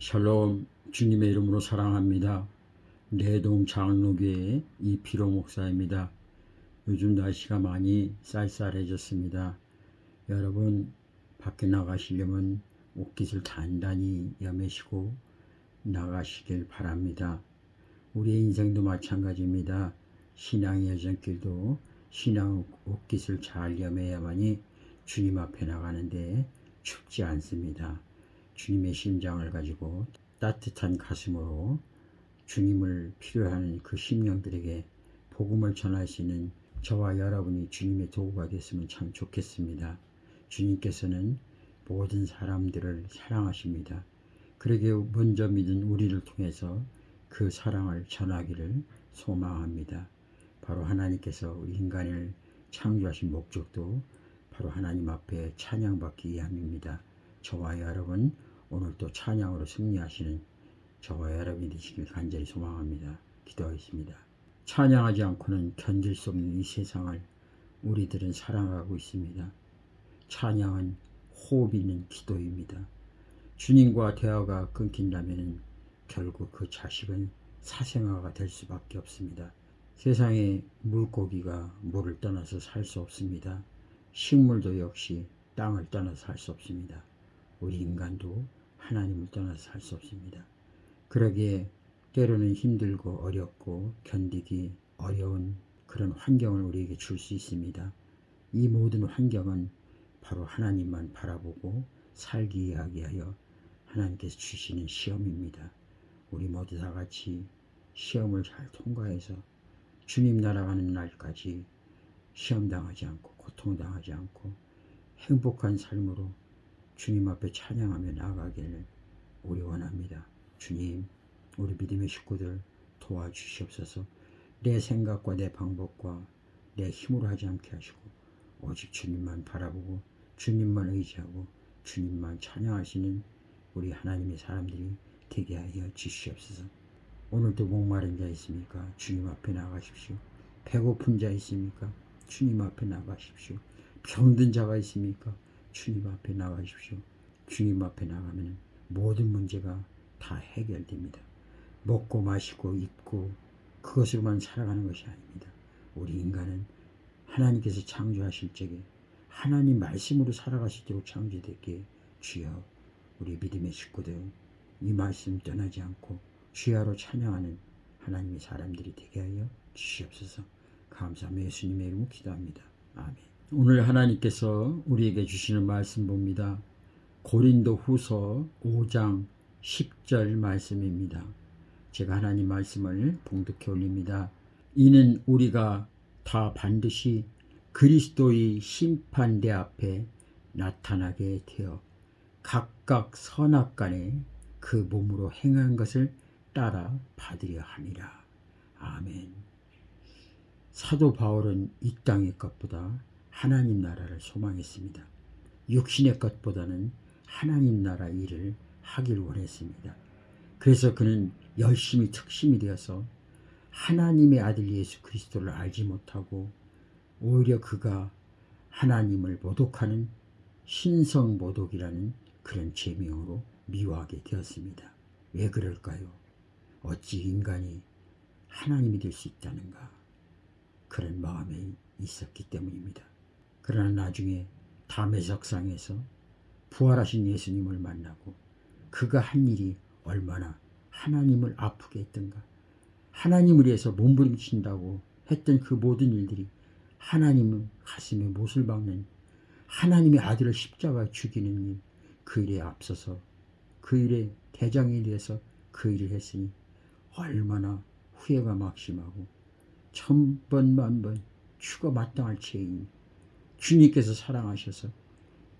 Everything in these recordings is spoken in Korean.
샬롬. 주님의 이름으로 사랑합니다. 내동 장로교회 이필호 목사입니다. 요즘 날씨가 많이 쌀쌀해졌습니다. 여러분 밖에 나가시려면 옷깃을 단단히 여매시고 나가시길 바랍니다. 우리의 인생도 마찬가지입니다. 신앙의 여정길도 신앙 옷깃을 잘 여매야만이 주님 앞에 나가는데 춥지 않습니다. 주님의 심장을 가지고 따뜻한 가슴으로 주님을 필요한 그 심령들에게 복음을 전할 수 있는 저와 여러분이 주님의 도구가 됐으면 참 좋겠습니다. 주님께서는 모든 사람들을 사랑하십니다. 그러게 먼저 믿은 우리를 통해서 그 사랑을 전하기를 소망합니다. 바로 하나님께서 우리 인간을 창조하신 목적도 바로 하나님 앞에 찬양받기 위함입니다. 저와 여러분 오늘도 찬양으로 승리하시는 저와 여러분이 되시길 간절히 소망합니다. 기도하겠습니다. 찬양하지 않고는 견딜 수 없는 이 세상을 우리들은 살아가고 있습니다. 찬양은 호흡이 있는 기도입니다. 주님과 대화가 끊긴다면 결국 그 자식은 사생아가 될 수밖에 없습니다. 세상에 물고기가 물을 떠나서 살 수 없습니다. 식물도 역시 땅을 떠나서 살 수 없습니다. 우리 인간도 하나님을 떠나서 살 수 없습니다. 그러기에 때로는 힘들고 어렵고 견디기 어려운 그런 환경을 우리에게 줄 수 있습니다. 이 모든 환경은 바로 하나님만 바라보고 살기 위하여 하나님께서 주시는 시험입니다. 우리 모두 다 같이 시험을 잘 통과해서 주님 날아가는 날까지 시험당하지 않고 고통당하지 않고 행복한 삶으로 주님 앞에 찬양하며 나아가기를 우리 원합니다. 주님, 우리 믿음의 식구들 도와주시옵소서. 내 생각과 내 방법과 내 힘으로 하지 않게 하시고 오직 주님만 바라보고 주님만 의지하고 주님만 찬양하시는 우리 하나님의 사람들이 되게 하여 주시옵소서. 오늘도 목마른 자 있습니까? 주님 앞에 나가십시오. 배고픈 자 있습니까? 주님 앞에 나가십시오. 병든 자가 있습니까? 주님 앞에 나가십시오. 주님 앞에 나가면 모든 문제가 다 해결됩니다. 먹고 마시고 입고 그것으로만 살아가는 것이 아닙니다. 우리 인간은 하나님께서 창조하실 적에 하나님 말씀으로 살아갈 수 있도록 창조됐기에 주여 우리 믿음의 식구들 이 말씀 떠나지 않고 주야로 찬양하는 하나님의 사람들이 되게 하여 주시옵소서. 감사하며 예수님의 이름으로 기도합니다. 아멘. 오늘 하나님께서 우리에게 주시는 말씀 봅니다. 고린도 후서 5장 10절 말씀입니다. 제가 하나님 말씀을 봉독해 올립니다. 이는 우리가 다 반드시 그리스도의 심판대 앞에 나타나게 되어 각각 선악간에 그 몸으로 행한 것을 따라 받으려 함이라. 아멘. 사도 바울은 이 땅의 것보다 하나님 나라를 소망했습니다. 육신의 것보다는 하나님 나라 일을 하길 원했습니다. 그래서 그는 열심히 특심이 되어서 하나님의 아들 예수 그리스도를 알지 못하고 오히려 그가 하나님을 모독하는 신성모독이라는 그런 죄명으로 미워하게 되었습니다. 왜 그럴까요? 어찌 인간이 하나님이 될 수 있다는가? 그런 마음에 있었기 때문입니다. 그러나 나중에 담에석상에서 부활하신 예수님을 만나고 그가 한 일이 얼마나 하나님을 아프게 했던가. 하나님을 위해서 몸부림친다고 했던 그 모든 일들이 하나님 가슴에 못을 박는 하나님의 아들을 십자가에 죽이는 일, 그 일에 앞서서 그 일에 대장이 돼서 그 일을 했으니 얼마나 후회가 막심하고 천번 만번 죽어 마땅할 죄인 주님께서 사랑하셔서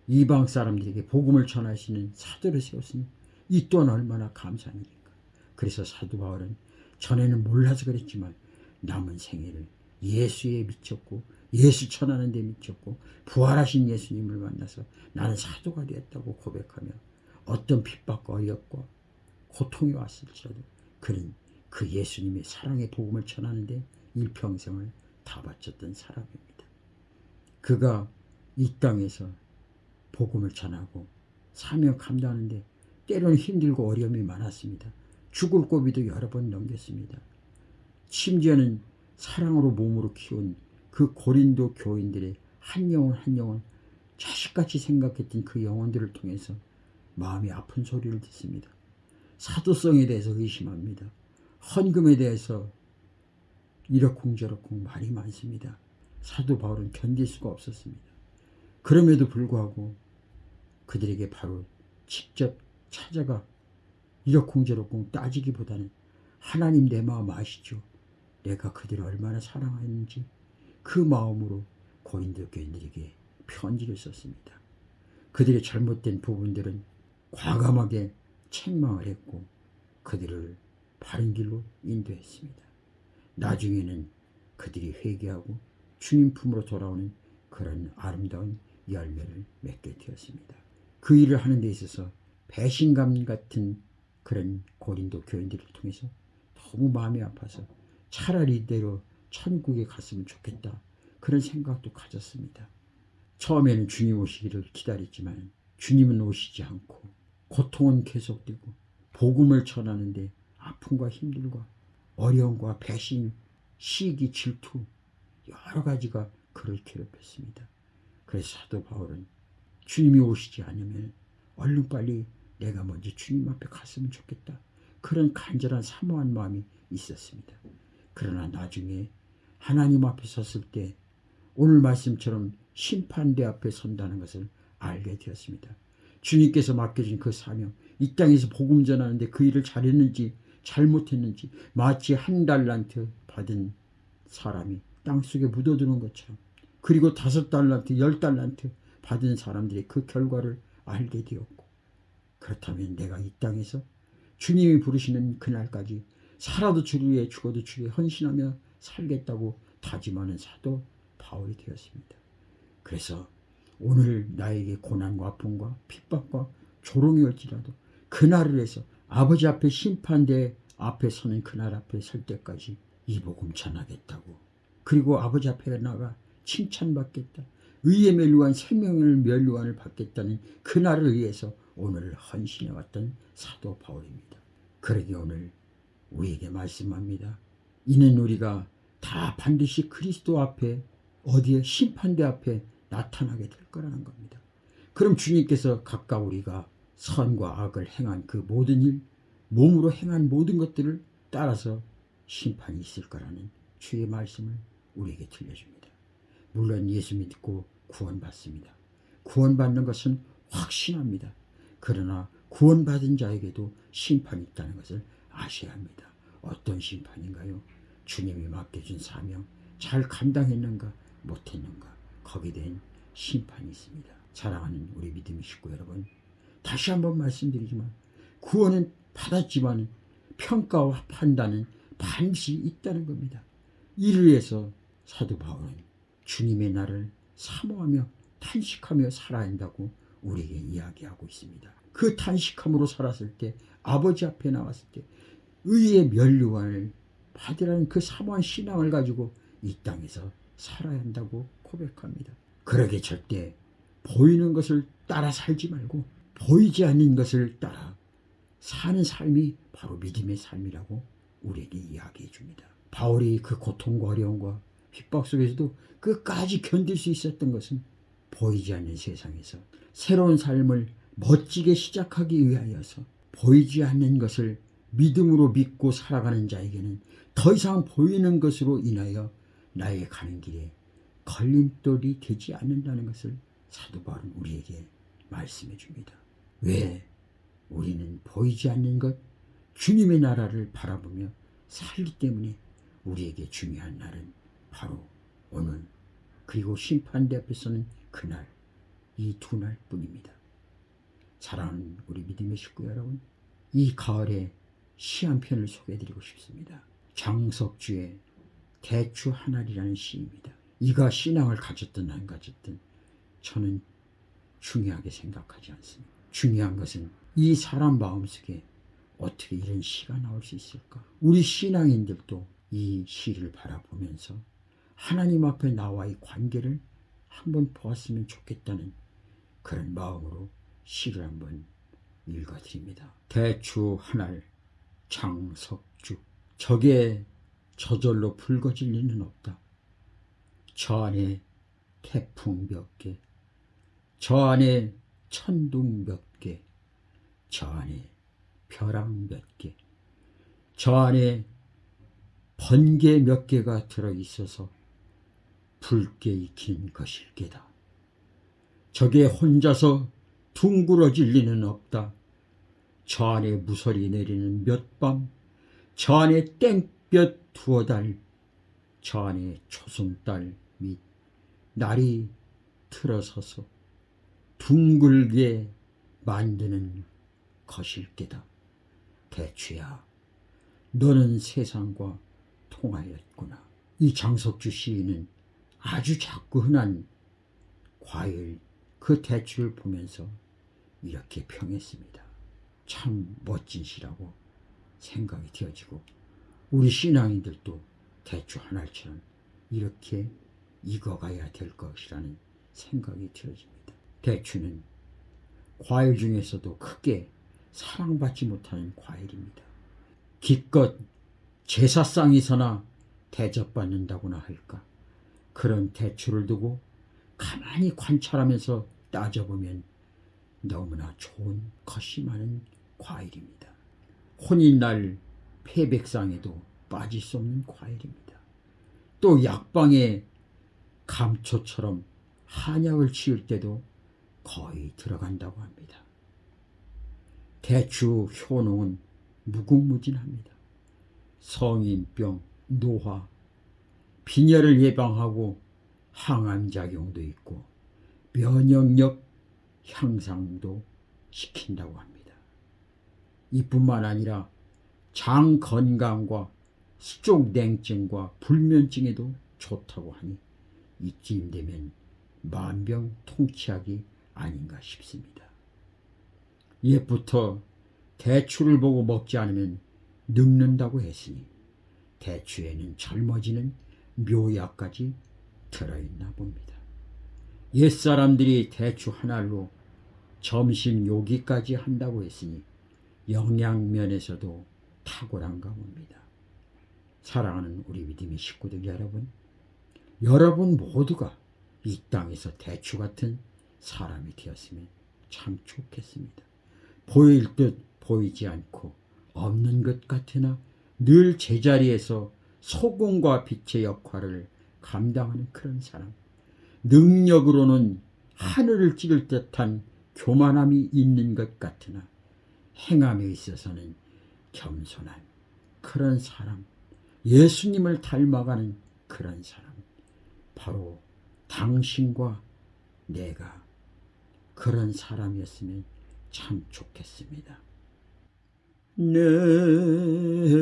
이방 사람들에게 복음을 전하시는 사도를 세웠으니 이 또한 얼마나 감사한 일인가. 그래서 사도 바울은 전에는 몰라서 그랬지만 남은 생애를 예수에 미쳤고 예수 전하는 데 미쳤고 부활하신 예수님을 만나서 나는 사도가 되었다고 고백하며 어떤 핍박과 어렵과 고통이 왔을지라도 그는 그 예수님의 사랑의 복음을 전하는 데 일평생을 다 바쳤던 사람입니다. 그가 이 땅에서 복음을 전하고 사명 감당하는데 때로는 힘들고 어려움이 많았습니다. 죽을 고비도 여러 번 넘겼습니다. 심지어는 사랑으로 몸으로 키운 그 고린도 교인들의 한 영혼 한 영혼 자식같이 생각했던 그 영혼들을 통해서 마음이 아픈 소리를 듣습니다. 사도성에 대해서 의심합니다. 헌금에 대해서 이러쿵저러쿵 말이 많습니다. 사도 바울은 견딜 수가 없었습니다. 그럼에도 불구하고 그들에게 바로 직접 찾아가 이러쿵저러쿵 따지기보다는 하나님 내 마음 아시죠? 내가 그들을 얼마나 사랑하는지 그 마음으로 고린도 교인들에게 편지를 썼습니다. 그들의 잘못된 부분들은 과감하게 책망을 했고 그들을 바른 길로 인도했습니다. 나중에는 그들이 회개하고 주님 품으로 돌아오는 그런 아름다운 열매를 맺게 되었습니다. 그 일을 하는 데 있어서 배신감 같은 그런 고린도 교인들을 통해서 너무 마음이 아파서 차라리 이대로 천국에 갔으면 좋겠다 그런 생각도 가졌습니다. 처음에는 주님 오시기를 기다렸지만 주님은 오시지 않고 고통은 계속되고 복음을 전하는데 아픔과 힘들과 어려움과 배신, 시기, 질투 여러 가지가 그를 괴롭혔습니다. 그래서 사도 바울은 주님이 오시지 않으면 얼른 빨리 내가 먼저 주님 앞에 갔으면 좋겠다. 그런 간절한 사모한 마음이 있었습니다. 그러나 나중에 하나님 앞에 섰을 때 오늘 말씀처럼 심판대 앞에 선다는 것을 알게 되었습니다. 주님께서 맡겨준 그 사명, 이 땅에서 복음 전하는데 그 일을 잘했는지 잘못했는지 마치 한 달란트 받은 사람이 땅속에 묻어두는 것처럼 그리고 5달란트, 10달란트 받은 사람들의 그 결과를 알게 되었고 그렇다면 내가 이 땅에서 주님이 부르시는 그날까지 살아도 주를 위해 죽어도 주를 위해 헌신하며 살겠다고 다짐하는 사도 바울이 되었습니다. 그래서 오늘 나에게 고난과 아픔과 핍박과 조롱이 올지라도 그날을 해서 아버지 앞에 심판대 앞에 서는 그날 앞에 설 때까지 이 복음 전하겠다고 그리고 아버지 앞에 나가 칭찬받겠다. 의에 멸류관 생명을 멸류관을 받겠다는 그날을 위해서 오늘 헌신해 왔던 사도 바울입니다. 그러기 오늘 우리에게 말씀합니다. 이는 우리가 다 반드시 그리스도 앞에 어디에 심판대 앞에 나타나게 될 거라는 겁니다. 그럼 주님께서 각각 우리가 선과 악을 행한 그 모든 일, 몸으로 행한 모든 것들을 따라서 심판이 있을 거라는 주의 말씀을 우리에게 들려줍니다. 물론 예수 믿고 구원받습니다. 구원받는 것은 확신합니다. 그러나 구원받은 자에게도 심판이 있다는 것을 아셔야 합니다. 어떤 심판인가요? 주님이 맡겨준 사명 잘 감당했는가 못했는가 거기에 대한 심판이 있습니다. 사랑하는 우리 믿음의 식구 여러분, 다시 한번 말씀드리지만 구원은 받았지만 평가와 판단은 반드시 있다는 겁니다. 이를 위해서 사도 바울은 주님의 날을 사모하며 탄식하며 살아야 한다고 우리에게 이야기하고 있습니다. 그 탄식함으로 살았을 때 아버지 앞에 나왔을 때 의의 면류관을 받으라는 그 사모한 신앙을 가지고 이 땅에서 살아야 한다고 고백합니다. 그러게 절대 보이는 것을 따라 살지 말고 보이지 않는 것을 따라 사는 삶이 바로 믿음의 삶이라고 우리에게 이야기해 줍니다. 바울이 그 고통과 어려움과 핍박 속에서도 끝까지 견딜 수 있었던 것은 보이지 않는 세상에서 새로운 삶을 멋지게 시작하기 위하여서 보이지 않는 것을 믿음으로 믿고 살아가는 자에게는 더 이상 보이는 것으로 인하여 나의 가는 길에 걸림돌이 되지 않는다는 것을 사도 바울은 우리에게 말씀해 줍니다. 왜? 우리는 보이지 않는 것, 주님의 나라를 바라보며 살기 때문에 우리에게 중요한 날은 바로 오늘 그리고 심판대 앞에 서는 그날, 이 두 날뿐입니다. 사랑하는 우리 믿음의 식구 여러분, 이 가을에 시 한 편을 소개해드리고 싶습니다. 장석주의 대추 하나리라는 시입니다. 이가 신앙을 가졌든 안 가졌든 저는 중요하게 생각하지 않습니다. 중요한 것은 이 사람 마음속에 어떻게 이런 시가 나올 수 있을까? 우리 신앙인들도 이 시를 바라보면서 하나님 앞에 나와의 관계를 한번 보았으면 좋겠다는 그런 마음으로 시를 한번 읽어드립니다. 대추 한알 장석주. 적에 저절로 붉어질 리는 없다. 저 안에 태풍 몇 개, 저 안에 천둥 몇 개, 저 안에 벼락 몇 개, 저 안에 번개 몇 개가 들어있어서 붉게 익힌 것일게다. 저게 혼자서 둥그러질 리는 없다. 저 안에 무설이 내리는 몇 밤, 저 안에 땡볕 두어 달, 저 안에 초승달 및 날이 틀어서서 둥글게 만드는 것일게다. 대추야, 너는 세상과 통하였구나. 이 장석주 시인은 아주 작고 흔한 과일 그 대추를 보면서 이렇게 평했습니다. 참 멋진 시라고 생각이 되어지고, 우리 신앙인들도 대추 하나처럼 이렇게 익어가야 될 것이라는 생각이 되어집니다. 대추는 과일 중에서도 크게 사랑받지 못하는 과일입니다. 기껏 제사상에서나 대접받는다고나 할까. 그런 대추를 두고 가만히 관찰하면서 따져보면 너무나 좋은 컷이 많은 과일입니다. 혼인날 패백상에도 빠질 수 없는 과일입니다. 또 약방에 감초처럼 한약을 지을 때도 거의 들어간다고 합니다. 대추 효능은 무궁무진합니다. 성인병, 노화, 빈혈을 예방하고 항암작용도 있고 면역력 향상도 시킨다고 합니다. 이뿐만 아니라 장 건강과 수족 냉증과 불면증에도 좋다고 하니 이쯤 되면 만병통치약이 아닌가 싶습니다. 옛부터 대추를 보고 먹지 않으면 늙는다고 했으니 대추에는 젊어지는 묘약까지 들어있나 봅니다. 옛사람들이 대추 하나로 점심 요기까지 한다고 했으니 영양면에서도 탁월한가 봅니다. 사랑하는 우리 믿음의 식구들 여러분 모두가 이 땅에서 대추 같은 사람이 되었으면 참 좋겠습니다. 보일 듯 보이지 않고 없는 것 같으나 늘 제자리에서 소금과 빛의 역할을 감당하는 그런 사람, 능력으로는 하늘을 찌를 듯한 교만함이 있는 것 같으나 행함에 있어서는 겸손한 그런 사람, 예수님을 닮아가는 그런 사람, 바로 당신과 내가 그런 사람이었으면 참 좋겠습니다. 내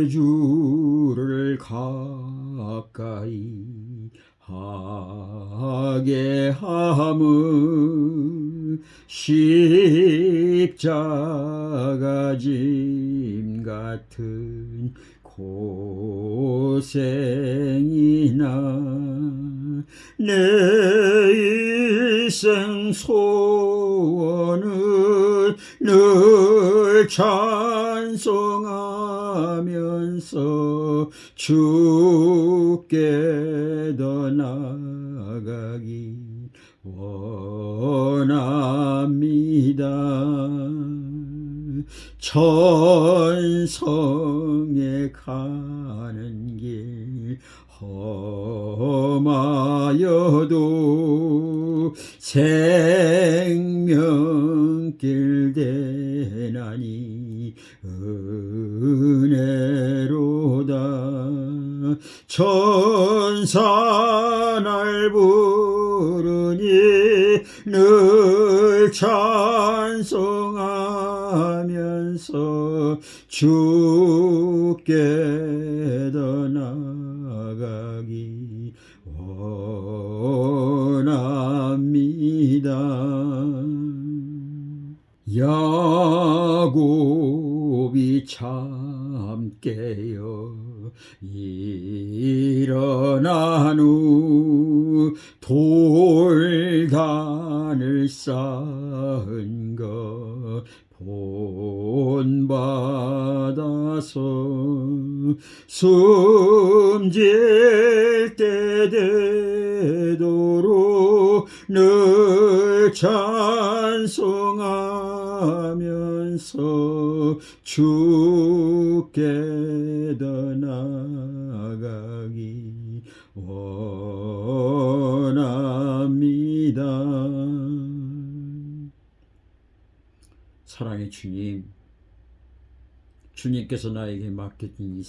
주를 가까이 하게 함은 십자가 짐 같은 고생이나 내 일생 소원은 늘 찬송하면서 주께 더 나아가기 원합니다. 천성에 가는 길 험하여도 생명길 되나니 은혜로다. 천사 날 부르니 늘 찬송하면서 주께 더 나아가기 원합니다. 야곱이 잠 깨어 일어난 후 돌단을 쌓은 것 구원받아서 숨질 때 되도록 늘 찬송하면서 주께 더 나아가기 원합니다. 사랑의 주님, 주님께서 나에게 맡겨진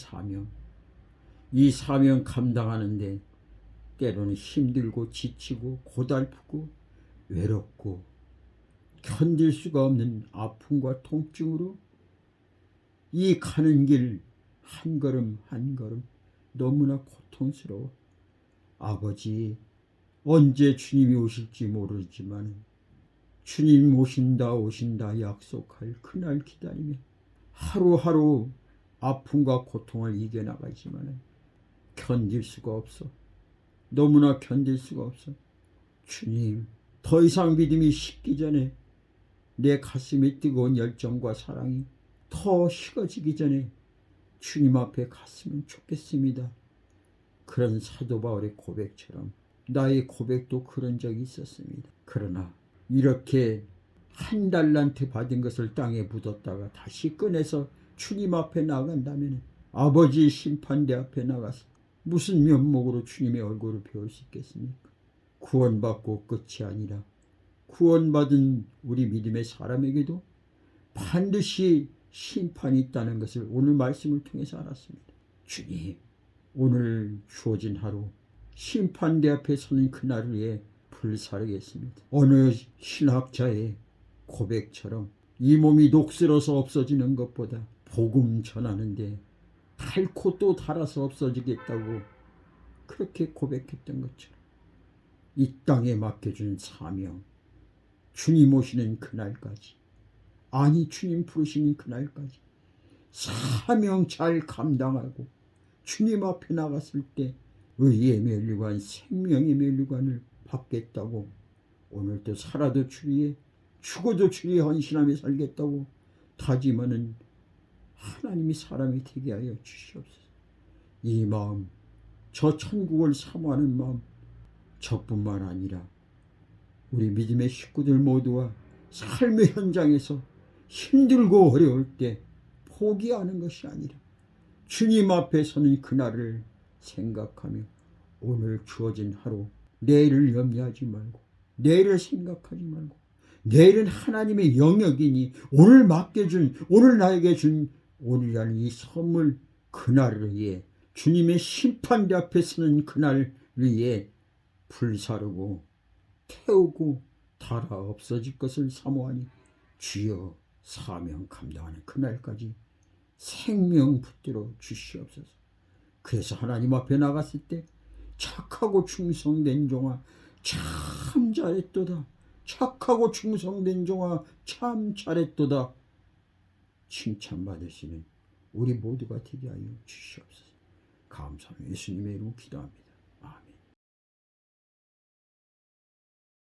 이 사명 감당하는데 때로는 힘들고 지치고 고달프고 외롭고 견딜 수가 없는 아픔과 통증으로 이 가는 길 한 걸음 한 걸음 너무나 고통스러워. 아버지, 언제 주님이 오실지 모르지만 주님 오신다 약속할 그날 기다리며 하루하루 아픔과 고통을 이겨나가지만 견딜 수가 없어. 너무나 견딜 수가 없어. 주님, 더 이상 믿음이 식기 전에 내 가슴에 뜨거운 열정과 사랑이 더 식어지기 전에 주님 앞에 갔으면 좋겠습니다. 그런 사도 바울의 고백처럼 나의 고백도 그런 적이 있었습니다. 그러나 이렇게 한 달란트 받은 것을 땅에 묻었다가 다시 꺼내서 주님 앞에 나간다면 아버지의 심판대 앞에 나가서 무슨 면목으로 주님의 얼굴을 배울 수 있겠습니까? 구원받고 끝이 아니라 구원받은 우리 믿음의 사람에게도 반드시 심판이 있다는 것을 오늘 말씀을 통해서 알았습니다. 주님, 오늘 주어진 하루 심판대 앞에 서는 그날을 위해 불사르겠습니다. 어느 신학자의 고백처럼 이 몸이 녹슬어서 없어지는 것보다 복음 전하는데 닳고 또 닳아서 없어지겠다고 그렇게 고백했던 것처럼 이 땅에 맡겨준 사명, 주님 오시는 그날까지, 아니 주님 부르시는 그날까지 사명 잘 감당하고 주님 앞에 나갔을 때 의의 면류관, 생명의 면류관을 받겠다고, 오늘도 살아도 주리에 죽어도 주리에 헌신하며 살겠다고 다짐하는 하나님이 사람이 되게 하여 주시옵소서. 이 마음, 저 천국을 사모하는 마음, 저뿐만 아니라 우리 믿음의 식구들 모두와 삶의 현장에서 힘들고 어려울 때 포기하는 것이 아니라 주님 앞에 서는 그날을 생각하며 오늘 주어진 하루, 내일을 염려하지 말고, 내일을 생각하지 말고, 내일은 하나님의 영역이니 오늘 맡겨준, 오늘 나에게 준 오늘이라는 이 선물, 그날을 위해 주님의 심판대 앞에 서는 그날을 위해 불사르고 태우고 닳아 없어질 것을 사모하니 주여 사명 감당하는 그날까지 생명 붙들어 주시옵소서. 그래서 하나님 앞에 나갔을 때 착하고 충성된 종아 참 잘했도다, 착하고 충성된 종아 참 잘했도다 칭찬받으시는 우리 모두가 되게 하여 주시옵소서. 감사합니다. 예수님의 이름으로 기도합니다.